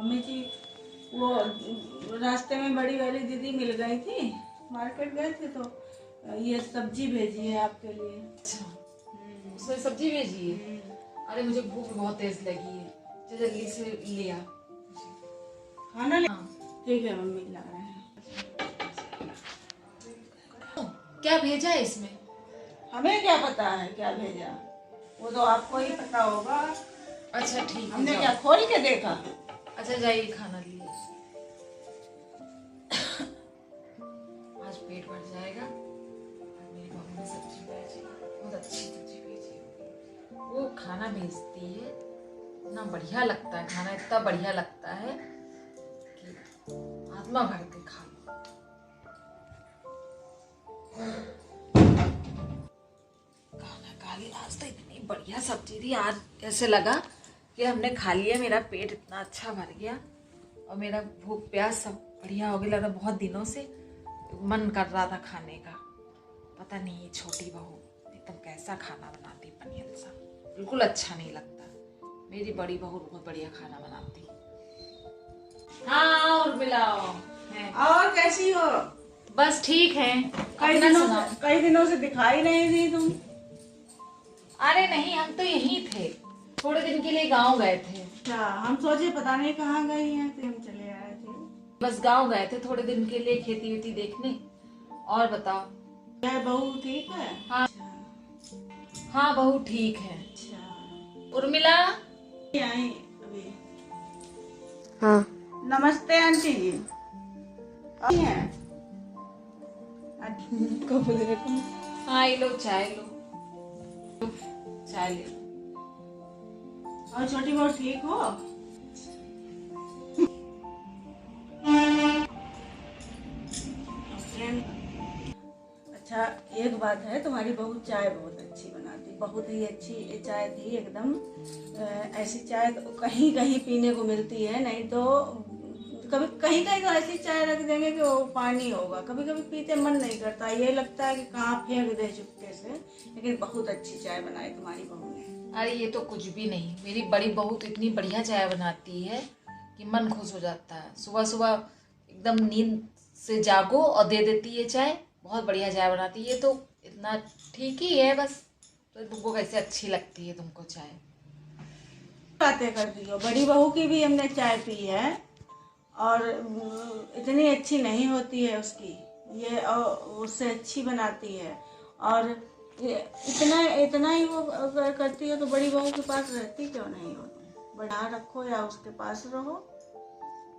Mummy जी वो रास्ते में बड़ी वाली दीदी मिल गई थी, मार्केट गए थे तो ये सब्जी भेजी है आपके लिए। अच्छा, उसने सब्जी भेजी है। अरे मुझे भूख बहुत तेज लगी है, तो जल्दी से ले आ खाना ले। हाँ। ठीक है मम्मी, ला रहे हैं। क्या भेजा है इसमें? हमें क्या पता है क्या भेजा, वो तो आपको ही पता होगा। अच्छा ठीक है, हमने जाओ। क्या खोल के देखा। अच्छा जाइए खाना लिए। आज पेट भर जाएगा। आज मेरी मम्मी ने सब्जी भेजी, बहुत अच्छी सब्जी भेजी है। वो खाना भेजती है, इतना बढ़िया लगता है खाना, इतना बढ़िया लगता है कि आत्मा भर के खा लो। काली आज तो इतनी बढ़िया सब्जी थी, आज ऐसे लगा कि हमने खा लिया, मेरा पेट इतना अच्छा भर गया और मेरा भूख प्यास सब बढ़िया हो गया। लगा बहुत दिनों से मन कर रहा था खाने का। पता नहीं ये छोटी बहू एकदम कैसा खाना बनाती, पनीर सा बिल्कुल अच्छा नहीं लगता। मेरी बड़ी बहू बहुत बढ़िया खाना बनाती। हाँ और मिलाओ है। और कैसी हो? बस ठीक है। कई दिनों से दिखाई नहीं दी तुम। अरे नहीं, हम तो यहीं थे, थोड़े दिन के लिए गांव गए थे। अच्छा, हम सोचे पता नहीं कहाँ गई हैं तो हम चले आए थे। बस गांव गए थे थोड़े दिन के लिए खेती वेती देखने। और बताओ? क्या बहू ठीक है? हाँ हाँ बहू ठीक है। अच्छा, उर्मिला आई अभी। हाँ नमस्ते आंटी जी। आई हैं? कब देखो। हाँ ये लो चाय लो, चाय ले लो। और छोटी बहू ठीक हो? अच्छा, एक बात है, तुम्हारी बहू चाय बहुत अच्छी बनाती, बहुत ही अच्छी चाय थी एकदम। ऐसी चाय तो कहीं कहीं पीने को मिलती है, नहीं तो कभी कहीं कहीं तो ऐसी चाय रख देंगे कि वो पानी होगा, कभी कभी पीते मन नहीं करता, ये लगता है कि कहाँ फेंक दे चुपके से। लेकिन बहुत अच्छी चाय बनाई तुम्हारी बहू ने। अरे ये तो कुछ भी नहीं, मेरी बड़ी बहू तो इतनी बढ़िया चाय बनाती है कि मन खुश हो जाता है। सुबह सुबह एकदम नींद से जागो और दे देती है चाय, बहुत बढ़िया चाय बनाती है। ये तो इतना ठीक ही है बस। तो तुमको कैसे अच्छी लगती है तुमको चाय? बातें करती हो, बड़ी बहू की भी हमने चाय पी है और इतनी अच्छी नहीं होती है उसकी, ये उससे अच्छी बनाती है। और इतना इतना ही वो अगर करती हो तो बड़ी बहू के पास रहती क्यों नहीं हो तुम? बढ़ा रखो या उसके पास रहो।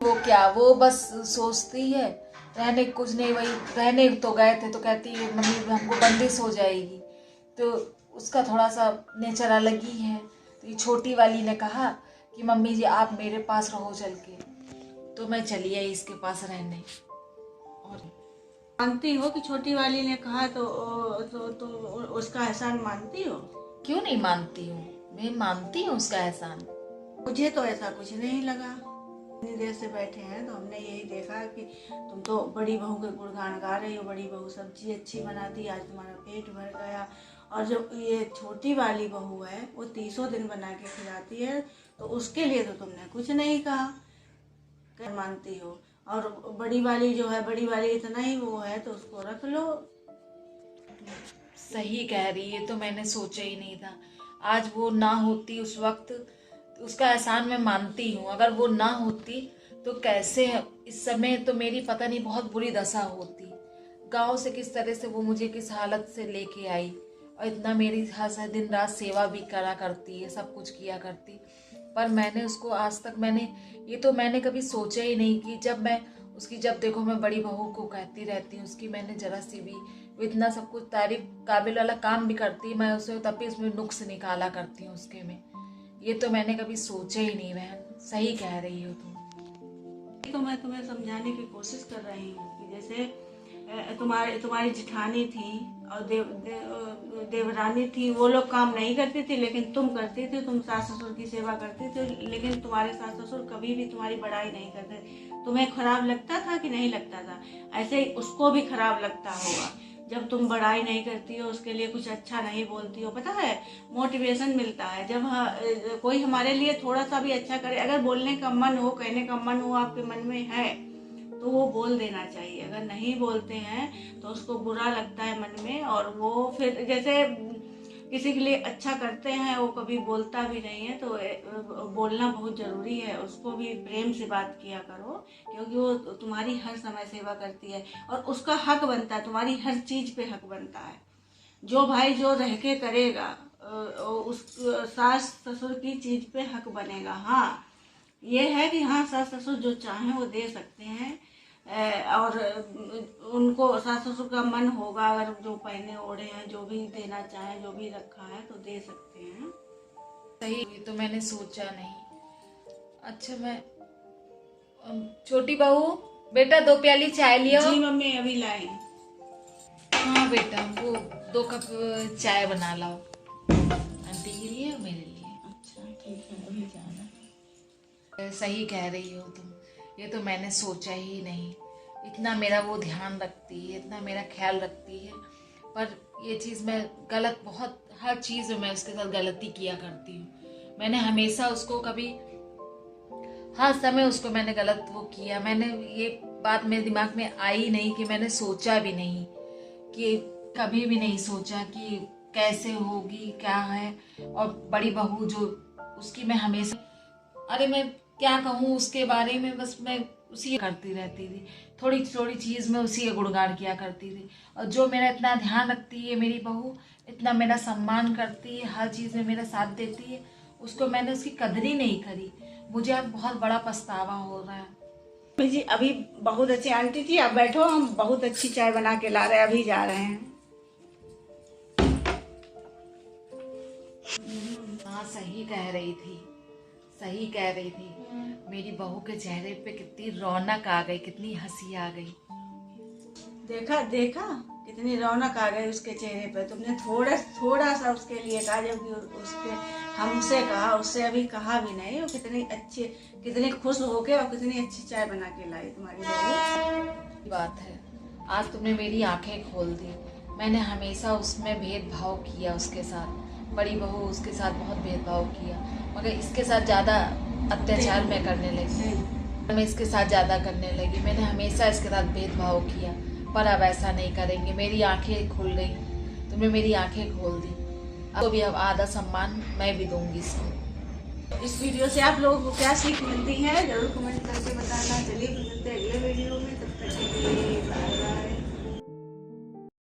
वो क्या, वो बस सोचती है रहने कुछ नहीं, वही रहने तो गए थे तो कहती है मम्मी हमको बंदिश हो जाएगी, तो उसका थोड़ा सा नेचर अलग ही है। तो ये छोटी वाली ने कहा कि मम्मी जी आप मेरे पास रहो चल के, तो मैं चली आई इसके पास रहने। और मानती हो कि छोटी वाली ने कहा तो उसका एहसान मानती हो? क्यों नहीं मानती हूँ, मैं मानती हूँ उसका एहसान। मुझे तो ऐसा कुछ नहीं लगा। इतनी देर से बैठे हैं तो हमने यही देखा कि तुम तो बड़ी बहू के गुणगान गा रही हो, बड़ी बहू सब्जी अच्छी बनाती, आज तुम्हारा पेट भर गया। और जो ये छोटी वाली बहू है वो 30 दिन बना के खिलाती है, तो उसके लिए तो तुमने कुछ नहीं कहा, क्या मानती हो। और बड़ी वाली जो है, बड़ी वाली इतना ही वो है तो उसको रख लो। सही कह रही है, तो मैंने सोचा ही नहीं था। आज वो ना होती उस वक्त, उसका एहसान मैं मानती हूँ, अगर वो ना होती तो कैसे इस समय तो मेरी पता नहीं बहुत बुरी दशा होती। गांव से किस तरह से वो मुझे किस हालत से लेके आई और इतना मेरी हर दिन रात सेवा भी करा करती है, सब कुछ किया करती। पर मैंने उसको आज तक मैंने कभी सोचा ही नहीं कि जब देखो मैं बड़ी बहू को कहती रहती हूँ उसकी, मैंने जरा सी भी वो इतना सब कुछ तारीफ काबिल वाला काम भी करती है, मैं उसे तब भी उसमें नुक्स निकाला करती हूँ उसके में। ये तो मैंने कभी सोचा ही नहीं बहन, सही कह रही हो तुम। तो मैं तुम्हें समझाने की कोशिश कर रही हूँ कि जैसे तुम्हारी जिठानी थी और देवरानी थी, वो लोग काम नहीं करती थी लेकिन तुम करती थी, तुम सास ससुर की सेवा करती थी, लेकिन तुम्हारे सास ससुर कभी भी तुम्हारी बड़ाई नहीं करते। तुम्हें खराब लगता था कि नहीं लगता था? ऐसे ही उसको भी खराब लगता होगा। जब तुम बड़ाई नहीं करती हो, उसके लिए कुछ अच्छा नहीं बोलती हो, पता है मोटिवेशन मिलता है। जब कोई हमारे लिए थोड़ा सा भी अच्छा करे, अगर बोलने का मन हो, कहने का मन हो, आपके मन में है तो वो बोल देना चाहिए। अगर नहीं बोलते हैं तो उसको बुरा लगता है मन में, और वो फिर जैसे किसी के लिए अच्छा करते हैं वो कभी बोलता भी नहीं है, तो बोलना बहुत ज़रूरी है। उसको भी प्रेम से बात किया करो, क्योंकि वो तुम्हारी हर समय सेवा करती है और उसका हक बनता है, तुम्हारी हर चीज़ पे हक बनता है। जो भाई जो रह के करेगा उस सास ससुर की चीज़ पे हक बनेगा। हाँ ये है कि हाँ सास ससुर जो चाहें वो दे सकते हैं, और उनको सास ससुर का मन होगा, अगर जो पहने ओढ़े हैं, जो भी देना चाहें, जो भी रखा है तो दे सकते हैं। सही, ये तो मैंने सोचा नहीं। अच्छा मैं छोटी बहू, बेटा 2 प्याली चाय लियो। जी मम्मी अभी लाई। हाँ बेटा, वो 2 कप चाय बना लाओ, आंटी के लिए और मेरे लिए। अच्छा ठीक है, अभी जाना। सही कह रही हो तुम, ये तो मैंने सोचा ही नहीं। इतना मेरा वो ध्यान रखती है, इतना मेरा ख्याल रखती है, पर ये चीज़ मैं गलत, बहुत हर चीज़ में मैं उसके साथ गलती किया करती हूँ। मैंने हमेशा उसको कभी, हर समय उसको मैंने गलत वो किया। मैंने ये बात मेरे दिमाग में आई नहीं कि मैंने सोचा भी नहीं, कि कभी भी नहीं सोचा कि कैसे होगी क्या है। और बड़ी बहू जो उसकी मैं हमेशा, अरे मैं क्या कहूँ उसके बारे में, बस मैं उसी करती रहती थी, थोड़ी थोड़ी चीज़ में उसी का गुणगान किया करती थी। और जो मेरा इतना ध्यान रखती है मेरी बहू, इतना मेरा सम्मान करती है, हर चीज़ में मेरा साथ देती है, उसको मैंने उसकी कदर ही नहीं करी। मुझे अब बहुत बड़ा पछतावा हो रहा है। जी अभी बहुत अच्छी आंटी जी, आप बैठो, हम बहुत अच्छी चाय बना के ला रहे हैं, अभी जा रहे हैं। हाँ सही कह रही थी, सही कह रही थी। मेरी बहू के चेहरे पे कितनी रौनक आ गई, कितनी हंसी आ गई। देखा देखा कितनी रौनक आ गई उसके चेहरे पे। तुमने थोड़ा सा उसके लिए कहा, जबकि उसके हमसे कहा, उससे अभी कहा भी नहीं। वो कितनी अच्छी, कितनी खुश होके और कितनी अच्छी चाय बना के लाई तुम्हारी बहू। बात है, आज तुमने मेरी आंखें खोल दी। मैंने हमेशा उसमें भेदभाव किया उसके साथ, बड़ी बहू उसके साथ बहुत भेदभाव किया, मगर इसके साथ ज़्यादा अत्याचार मैं करने लगी, मैं इसके साथ ज़्यादा करने लगी। मैंने हमेशा इसके साथ भेदभाव किया, पर अब ऐसा नहीं करेंगे। मेरी आंखें खुल गई, तुमने मेरी आंखें खोल दी। अब भी अब आधा सम्मान मैं भी दूंगी इसको। इस वीडियो से आप लोगों को क्या सीख मिलती है जरूर कमेंट करके बताना। चलिए मिलते हैं अगले वीडियो में, तब तक के लिए बाय।